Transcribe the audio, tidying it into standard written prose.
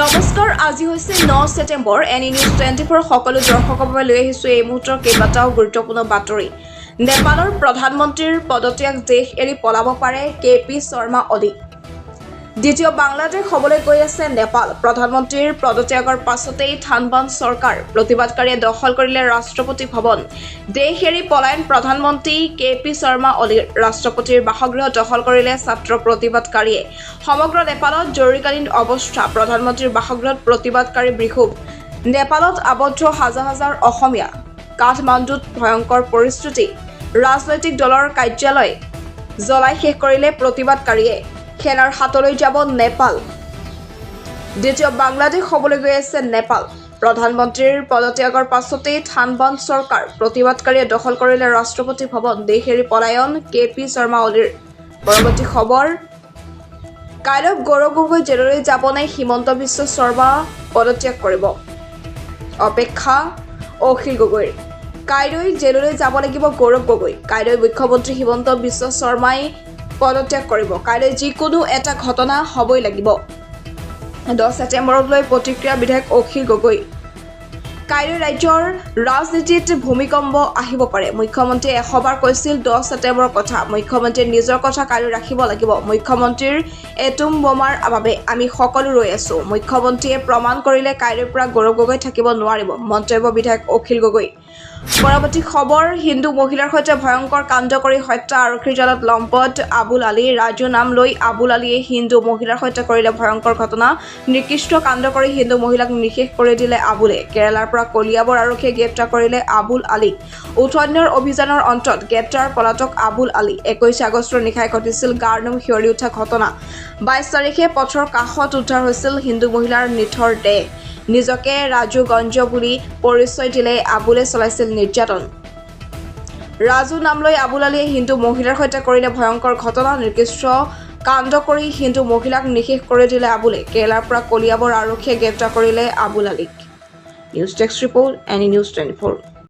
নমস্কাৰ, আজি হৈছে 9 ছেপ্টেম্বৰ। এনি নিউজ 24 সকলো দৰ্শকৰ বাবে লৈ আহিছোঁ এই মুহূৰ্তৰ কেইবাটাও গুৰুত্বপূৰ্ণ বাতৰি। নেপালৰ প্ৰধানমন্ত্ৰীৰ পদত্যাগ, দেশ এৰি পলাব পাৰে KP শৰ্মা অলি। দ্বিতীয় বাংলাদেশ হ'বলৈ গৈ আছে নেপাল। প্ৰধানমন্ত্ৰীৰ পদত্যাগৰ পাছতেই থানবান চৰকাৰ, প্ৰতিবাদকাৰীয়ে দখল কৰিলে ৰাষ্ট্ৰপতি ভৱন। দেশ এৰি পলায়ন প্ৰধানমন্ত্ৰী KP শৰ্মা অলিৰ। ৰাষ্ট্ৰপতিৰ বাসগৃহ দখল কৰিলে ছাত্ৰ প্ৰতিবাদকাৰীয়ে। সমগ্ৰ নেপালত জৰুৰীকালীন অৱস্থা, প্ৰধানমন্ত্ৰীৰ বাসগৃহত প্ৰতিবাদকাৰী বিক্ষোভ। নেপালত আবদ্ধ হাজাৰ হাজাৰ অসমীয়া। কাঠমাণ্ডুত ভয়ংকৰ পৰিস্থিতি। ৰাজনৈতিক দলৰ কাৰ্যালয় জ্বলাই শেষ কৰিলে প্ৰতিবাদকাৰীয়ে। সেনাৰ হাতলৈ যাব নেপাল। দ্বিতীয় বাংলাদেশ হ'বলৈ গৈ আছে নেপাল। প্ৰধানমন্ত্ৰীৰ পদত্যাগৰ পাছতেই থানবান চৰকাৰ, প্ৰতিবাদকাৰীয়ে দখল কৰিলে ৰাষ্ট্ৰপতি ভৱন। দেশ এৰি পলায়ন KP শৰ্মা অলিৰ। পৰৱৰ্তী খবৰ, কাইলৈ গৌৰৱ গগৈ জেললৈ যাব নে হিমন্ত বিশ্ব শৰ্মা পদত্যাগ কৰিব? অপেক্ষা অখিল গগৈৰ। কাইলৈ জেললৈ যাব লাগিব গৌৰৱ গগৈ। কাইলৈ মুখ্যমন্ত্ৰী হিমন্ত বিশ্ব শৰ্মাই পদত্যাগ কৰিব। কাইলৈ যিকোনো এটা ঘটনা হ'বই লাগিব। 10 ছেপ্টেম্বৰলৈ প্ৰতিক্ৰিয়া বিধায়ক অখিল গগৈ। কাইলৈ ৰাজ্যৰ ৰাজনীতিত ভূমিকম্প আহিব পাৰে। মুখ্যমন্ত্ৰীয়ে 100 বাৰ কৈছিল 10 ছেপ্টেম্বৰৰ কথা। মুখ্যমন্ত্ৰীয়ে নিজৰ কথা কাইলৈ ৰাখিব লাগিব। মুখ্যমন্ত্ৰীৰ এটম বোমাৰ বাবে আমি সকলো ৰৈ আছো। মুখ্যমন্ত্ৰীয়ে প্ৰমাণ কৰিলে কাইলৈৰ পৰা গৌৰৱ গগৈ থাকিব নোৱাৰিব। মন্তব্য বিধায়ক অখিল গগৈ। পৰৱৰ্তী খবৰ, হিন্দু মহিলাৰ সৈতে ভয়ংকৰ কাণ্ড কৰি হত্যা, আৰক্ষীৰ জালত লম্পট আবুল আলী। ৰাজু নাম লৈ আবুল আলীয়ে হিন্দু মহিলাৰ সৈতে কৰিলে ভয়ংকৰ ঘটনা। নিকৃষ্ট কাণ্ড কৰি হিন্দু মহিলাক নিঃশেষ কৰি দিলে আবুলে। কেৰালাৰ পৰা কলিয়াবৰ আৰক্ষীয়ে গ্ৰেপ্তাৰ কৰিলে আবুল আলীক। 18 অভিযানৰ অন্তত গ্ৰেপ্তাৰ পলাতক আবুল আলী। 21 আগষ্টৰ নিশাই ঘটিছিল গাৰ নোম শিয়ৰি উঠা ঘটনা। 22 তাৰিখে পথৰ কাষত উদ্ধাৰ হৈছিল হিন্দু মহিলাৰ নিথৰ দেহ। নিজকে ৰাজু গঞ্জ বুলি পৰিচয় দিলে আবুলে চলাইছিল নিৰ্যাতন। ৰাজু নাম লৈ আবুল আলীয়ে হিন্দু মহিলাৰ সৈতে কৰিলে ভয়ংকৰ ঘটনা। নিকৃষ্ট কাণ্ড কৰি হিন্দু মহিলাক নিঃশেষ কৰি দিলে আবুলে। কেৰালাৰ পৰা কলিয়াবৰ আৰক্ষীয়ে গ্ৰেপ্তাৰ কৰিলে আবুল আলীক। News desk report, any news 24।